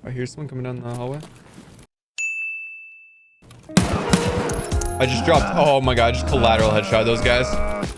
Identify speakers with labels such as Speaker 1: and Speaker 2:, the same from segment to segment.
Speaker 1: I hear someone coming down the hallway. I just dropped. Oh my god, just collateral headshot those guys.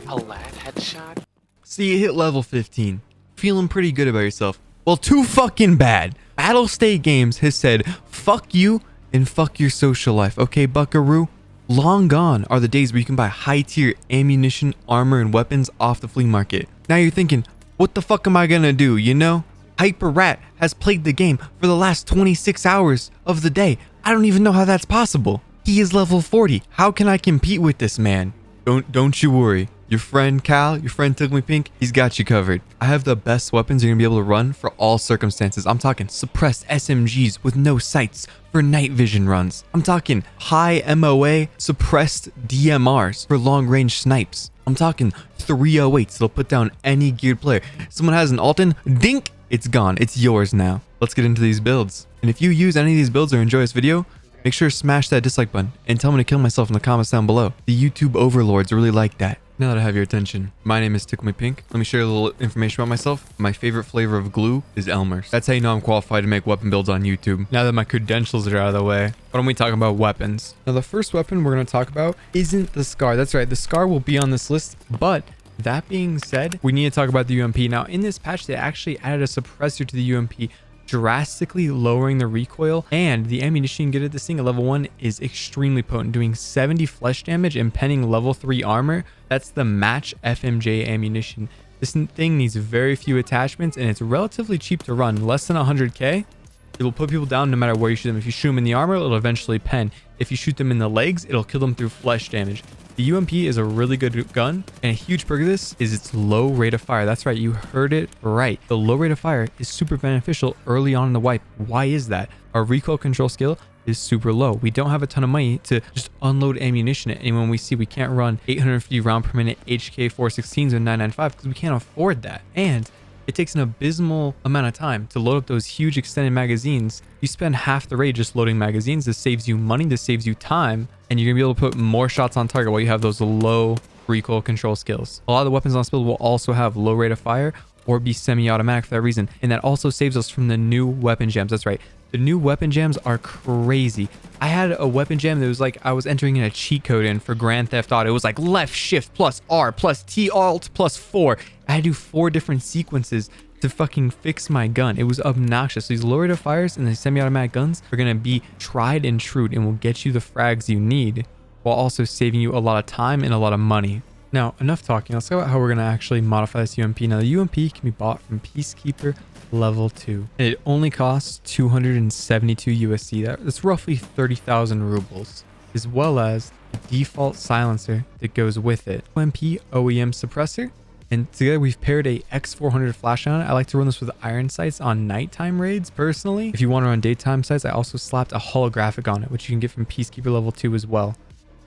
Speaker 2: A lad headshot?
Speaker 1: See, you hit level 15. Feeling pretty good about yourself. Well, too fucking bad. Battlestate Games has said, fuck you and fuck your social life. Okay, buckaroo? Long gone are the days where you can buy high-tier ammunition, armor, and weapons off the flea market. Now you're thinking, what the fuck am I gonna do, you know? Hyper Rat has played the game for the last 26 hours of the day. I don't even know how that's possible. He is level 40. How can I compete with this man? Don't you worry. Your friend Cal, your friend Tickle Pink, he's got you covered. I have the best weapons you're gonna be able to run for all circumstances. I'm talking suppressed SMGs with no sights for night vision runs. I'm talking high MOA suppressed DMRs for long range snipes. I'm talking 308s that'll put down any geared player. Someone has an Alton, dink, it's gone. It's yours now. Let's get into these builds. And if you use any of these builds or enjoy this video, make sure to smash that dislike button and tell me to kill myself in the comments down below. The YouTube overlords really like that. Now that I have your attention, my name is Tickle Pink. Let me share a little information about myself. My favorite flavor of glue is Elmer's. That's how you know I'm qualified to make weapon builds on YouTube. Now that my credentials are out of the way, why don't we talk about weapons? Now the first weapon we're going to talk about isn't the SCAR. That's right, the SCAR will be on this list, but that being said, we need to talk about the UMP. Now in this patch, they actually added a suppressor to the UMP, drastically lowering the recoil, and the ammunition you can get at this thing at level 1 is extremely potent, doing 70 flesh damage and penning level 3 armor. That's the match FMJ ammunition. This thing needs very few attachments and it's relatively cheap to run, less than 100k. It will put people down no matter where you shoot them. If you shoot them in the armor, it'll eventually pen. If you shoot them in the legs, it'll kill them through flesh damage. The UMP is a really good gun, and a huge perk of this is its low rate of fire. That's right, you heard it right. The low rate of fire is super beneficial early on in the wipe. Why is that? Our recoil control skill is super low. We don't have a ton of money to just unload ammunition at anyone we see. We can't run 850 round per minute HK 416s with 995 because we can't afford that. And it takes an abysmal amount of time to load up those huge extended magazines. You spend half the rate just loading magazines. This saves you money, this saves you time, and you're gonna be able to put more shots on target while you have those low recoil control skills. A lot of the weapons on this build will also have low rate of fire or be semi-automatic for that reason, and that also saves us from the new weapon jams. That's right, the new weapon jams are crazy. I had a weapon jam that was like I was entering in a cheat code in for Grand Theft Auto. It was like left shift plus R plus T alt plus 4. I had to do 4 different sequences to fucking fix my gun. It was obnoxious. These low rate of fires and the semi-automatic guns are gonna be tried and true and will get you the frags you need while also saving you a lot of time and a lot of money. Now, enough talking. Let's talk about how we're gonna actually modify this UMP. Now, the UMP can be bought from Peacekeeper level 2. And it only costs 272 USD. That's roughly 30,000 rubles, as well as the default silencer that goes with it. UMP OEM suppressor. And together we've paired a X400 flash on it. I like to run this with iron sights on nighttime raids personally. If you want to run daytime sights, I also slapped a holographic on it, which you can get from Peacekeeper level 2 as well.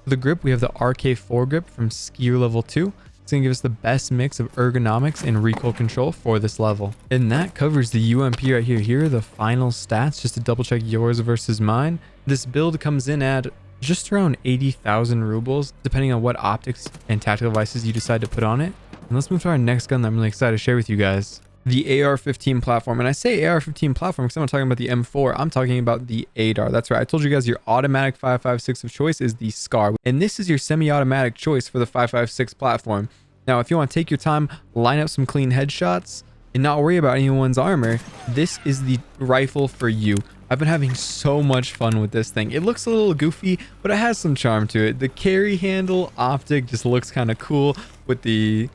Speaker 1: For the grip, we have the RK4 grip from Skier level 2. It's going to give us the best mix of ergonomics and recoil control for this level. And that covers the UMP right here. Here are the final stats, just to double check yours versus mine. This build comes in at just around 80,000 rubles, depending on what optics and tactical devices you decide to put on it. And let's move to our next gun that I'm really excited to share with you guys. The AR-15 platform. And I say AR-15 platform because I'm not talking about the M4. I'm talking about the ADAR. That's right. I told you guys your automatic 5.56 of choice is the SCAR. And this is your semi-automatic choice for the 5.56 platform. Now, if you want to take your time, line up some clean headshots, and not worry about anyone's armor, this is the rifle for you. I've been having so much fun with this thing. It looks a little goofy, but it has some charm to it. The carry handle optic just looks kind of cool with the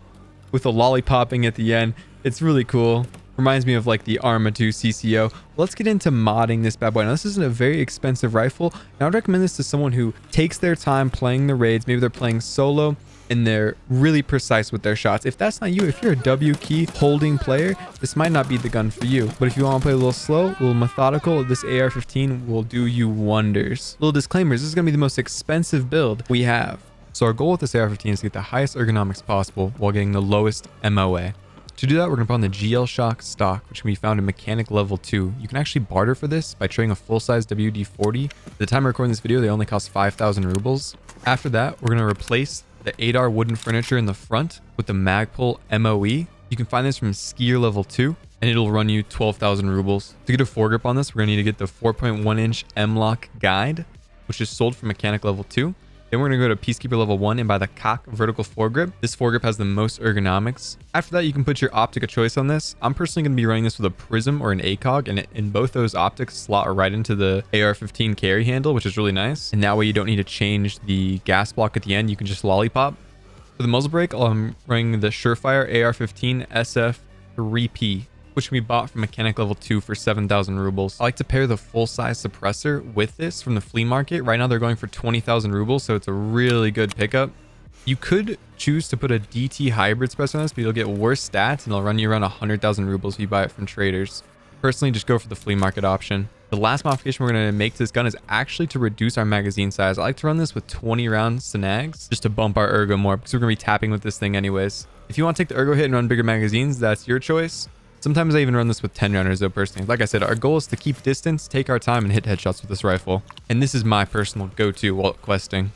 Speaker 1: lollipopping at the end. It's really cool. Reminds me of like the Arma 2 CCO. Let's get into modding this bad boy. Now, this isn't a very expensive rifle. And I would recommend this to someone who takes their time playing the raids. Maybe they're playing solo and they're really precise with their shots. If that's not you, if you're a W key holding player, this might not be the gun for you. But if you want to play a little slow, a little methodical, this AR-15 will do you wonders. Little disclaimers, this is going to be the most expensive build we have. So our goal with this AR-15 is to get the highest ergonomics possible while getting the lowest MOA. To do that, we're going to put on the GL Shock stock, which can be found in Mechanic level 2. You can actually barter for this by trading a full-size WD-40. At the time of recording this video, they only cost 5,000 rubles. After that, we're going to replace the ADAR wooden furniture in the front with the Magpul MOE. You can find this from Skier level 2. and it'll run you 12,000 rubles. To get a foregrip on this, we're gonna need to get the 4.1 inch M-Lock guide, which is sold for mechanic level 2. Then we're going to go to Peacekeeper level 1 and buy the cock vertical foregrip. This foregrip has the most ergonomics. After that, you can put your optic of choice on this. I'm personally going to be running this with a prism or an ACOG, and in both those optics slot right into the AR-15 carry handle, which is really nice. And that way you don't need to change the gas block at the end. You can just lollipop. For the muzzle brake, I'm running the Surefire AR-15 SF3P, which can be bought from mechanic level 2 for 7,000 rubles. I like to pair the full-size suppressor with this from the flea market. Right now they're going for 20,000 rubles, so it's a really good pickup. You could choose to put a DT hybrid suppressor on this, but you'll get worse stats and it'll run you around 100,000 rubles if you buy it from traders. Personally, just go for the flea market option. The last modification we're going to make to this gun is actually to reduce our magazine size. I like to run this with 20 round snags just to bump our ergo more, because we're going to be tapping with this thing anyways. If you want to take the ergo hit and run bigger magazines, that's your choice. Sometimes I even run this with 10 rounders though, personally. Like I said, our goal is to keep distance, take our time, and hit headshots with this rifle. And this is my personal go-to while questing.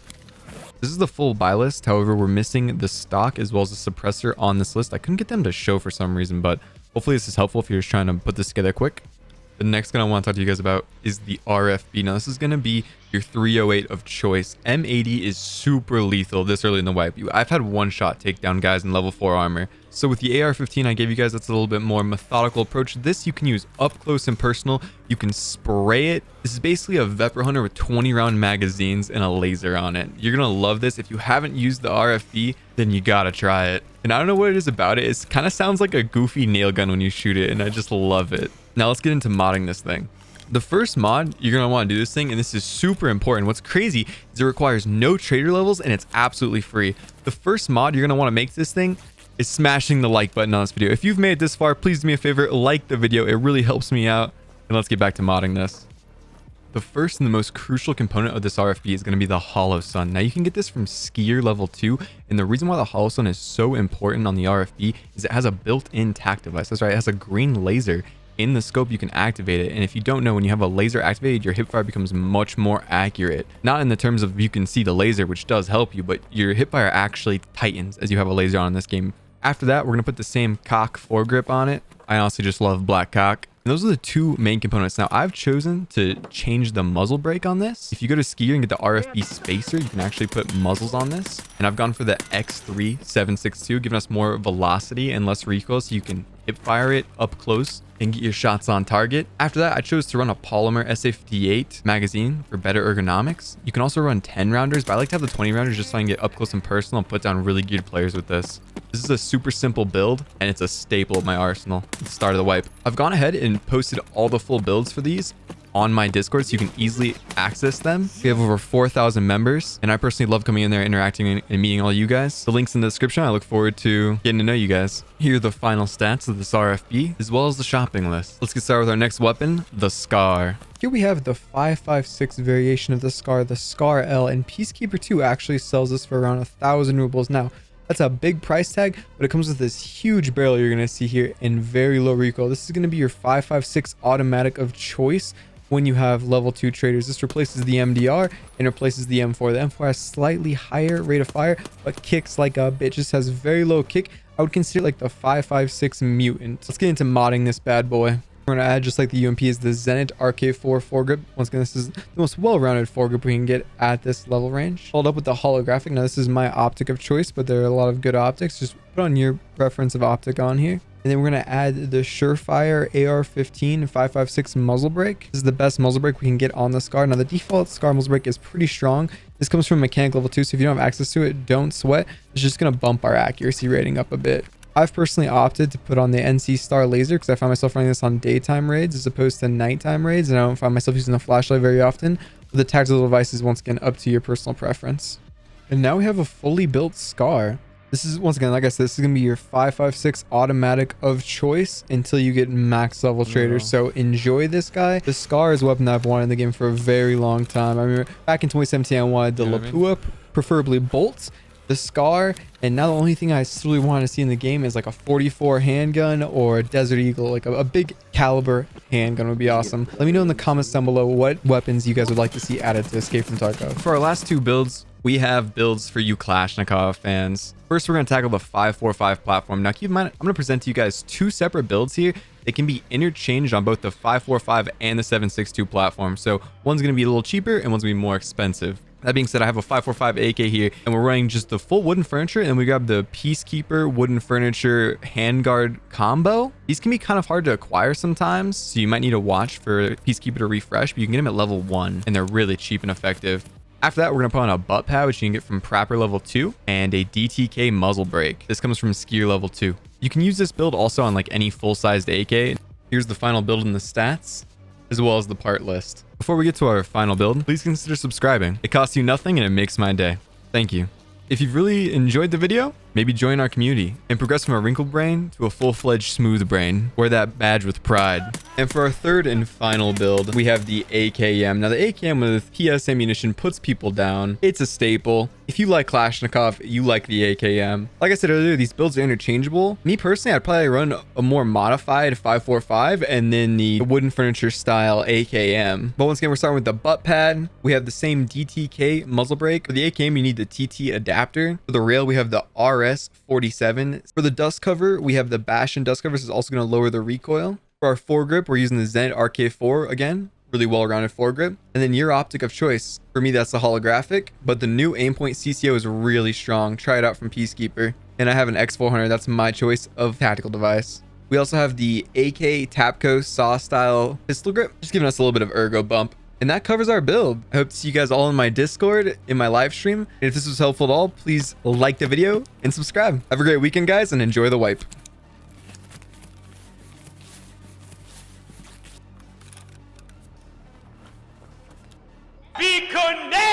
Speaker 1: This is the full buy list. However, we're missing the stock as well as the suppressor on this list. I couldn't get them to show for some reason, but hopefully this is helpful if you're just trying to put this together quick. The next gun I want to talk to you guys about is the RFB. Now, this is going to be your 308 of choice. M80 is super lethal this early in the wipe. I've had one shot take down guys in level 4 armor. So with the AR-15 I gave you guys, that's a little bit more methodical approach. This you can use up close and personal. You can spray it. This is basically a Vepr Hunter with 20 round magazines and a laser on it. You're going to love this. If you haven't used the RFB, then you got to try it. And I don't know what it is about it. It kind of sounds like a goofy nail gun when you shoot it, and I just love it. Now let's get into modding this thing. The first mod, you're going to want to do this thing, and this is super important. What's crazy is it requires no trader levels, and it's absolutely free. The first mod you're going to want to make this thing is smashing the like button on this video. If you've made it this far, please do me a favor, like the video. It really helps me out. And let's get back to modding this. The first and the most crucial component of this RFB is going to be the Hollow Sun. Now you can get this from Skier level 2, and the reason why the Hollow Sun is so important on the RFB is it has a built-in tac device. That's right, it has a green laser in the scope. You can activate it, and if you don't know, when you have a laser activated, your hipfire becomes much more accurate. Not in the terms of you can see the laser, which does help you, but your hipfire actually tightens as you have a laser on in this game. After that, we're going to put the same cock foregrip on it. I honestly just love black cock. And those are the two main components. Now, I've chosen to change the muzzle brake on this. If you go to Skier and get the RFB spacer, you can actually put muzzles on this. And I've gone for the X3762, giving us more velocity and less recoil, so you can hip fire it up close and get your shots on target. After that, I chose to run a polymer SA58 magazine for better ergonomics. You can also run 10 rounders, but I like to have the 20 rounders just so I can get up close and personal and put down really geared players with this. This is a super simple build, and it's a staple of my arsenal at the start of the wipe. I've gone ahead and posted all the full builds for these on my Discord, so you can easily access them. We have over 4,000 members, and I personally love coming in there, interacting, and meeting all you guys. The link's in the description. I look forward to getting to know you guys. Here are the final stats of this RFB, as well as the shopping list. Let's get started with our next weapon, the Scar. Here we have the 5.56 variation of the Scar L, and Peacekeeper 2 actually sells this for around 1,000 rubles. Now, that's a big price tag, but it comes with this huge barrel you're going to see here and very low recoil. This is going to be your 5.56 automatic of choice when you have level 2 traders. This replaces the MDR and replaces the M4. The M4 has slightly higher rate of fire, but kicks like a bitch. Just has very low kick. I would consider it like the 5.56 mutant. Let's get into modding this bad boy. We're going to add, just like the UMP, is the Zenit RK4 foregrip. Once again, this is the most well-rounded foregrip we can get at this level range. Followed up with the holographic. Now, this is my optic of choice, but there are a lot of good optics. Just put on your preference of optic on here. And then we're going to add the Surefire AR-15 5.56 muzzle brake. This is the best muzzle brake we can get on the Scar. Now, the default Scar muzzle brake is pretty strong. This comes from mechanic level 2, so if you don't have access to it, don't sweat. It's just going to bump our accuracy rating up a bit. I've personally opted to put on the NC Star laser because I find myself running this on daytime raids as opposed to nighttime raids, and I don't find myself using the flashlight very often. But the tactical device is once again up to your personal preference. And now we have a fully built Scar. This is, once again, like I said, this is going to be your 5.56 automatic of choice until you get max level traders. So enjoy this guy. The Scar is a weapon that I've wanted in the game for a very long time. I remember back in 2017, I wanted the Lapua, preferably bolts, the Scar, and now the only thing I really wanted to see in the game is like a 44 handgun or a Desert Eagle. Like a big caliber handgun would be awesome. Let me know in the comments down below what weapons you guys would like to see added to Escape from Tarkov. For our last two builds, we have builds for you Kalashnikov fans. First, we're going to tackle the 5.45 platform. Now, keep in mind, I'm going to present to you guys two separate builds here They can be interchanged on both the 545 and the 762 platform. So one's going to be a little cheaper and one's going to be more expensive. That being said, I have a 545 AK here, and we're running just the full wooden furniture, and we grab the Peacekeeper wooden furniture handguard combo. These can be kind of hard to acquire sometimes, so you might need to watch for Peacekeeper to refresh, but you can get them at level 1, and they're really cheap and effective. After that, we're going to put on a butt pad, which you can get from Prapper level 2, and a DTK muzzle brake. This comes from Skier level 2. You can use this build also on like any full-sized AK. Here's the final build in the stats, as well as the part list. Before we get to our final build, please consider subscribing. It costs you nothing and it makes my day. Thank you. If you've really enjoyed the video, maybe join our community and progress from a wrinkled brain to a full-fledged smooth brain. Wear that badge with pride. And for our third and final build, we have the AKM. Now the AKM with PS ammunition puts people down. It's a staple. If you like Kalashnikov, you like the AKM. Like I said earlier, these builds are interchangeable. Me personally, I'd probably run a more modified 545 and then the wooden furniture style AKM. But once again, we're starting with the butt pad. We have the same DTK muzzle brake. For the AKM, you need the TT adapter. For the rail, we have the RS-47. For the dust cover, we have the Bastion dust cover. This is also going to lower the recoil. For our foregrip, we're using the Zenit RK4 again. Really well-rounded foregrip. And then your optic of choice. For me, that's the holographic, but the new Aimpoint CCO is really strong. Try it out from Peacekeeper. And I have an X400. That's my choice of tactical device. We also have the AK Tapco saw style pistol grip, just giving us a little bit of ergo bump. And that covers our build. I hope to see you guys all in my Discord, in my live stream. And if this was helpful at all, please like the video and subscribe. Have a great weekend, guys, and enjoy the wipe.
Speaker 3: Be connected!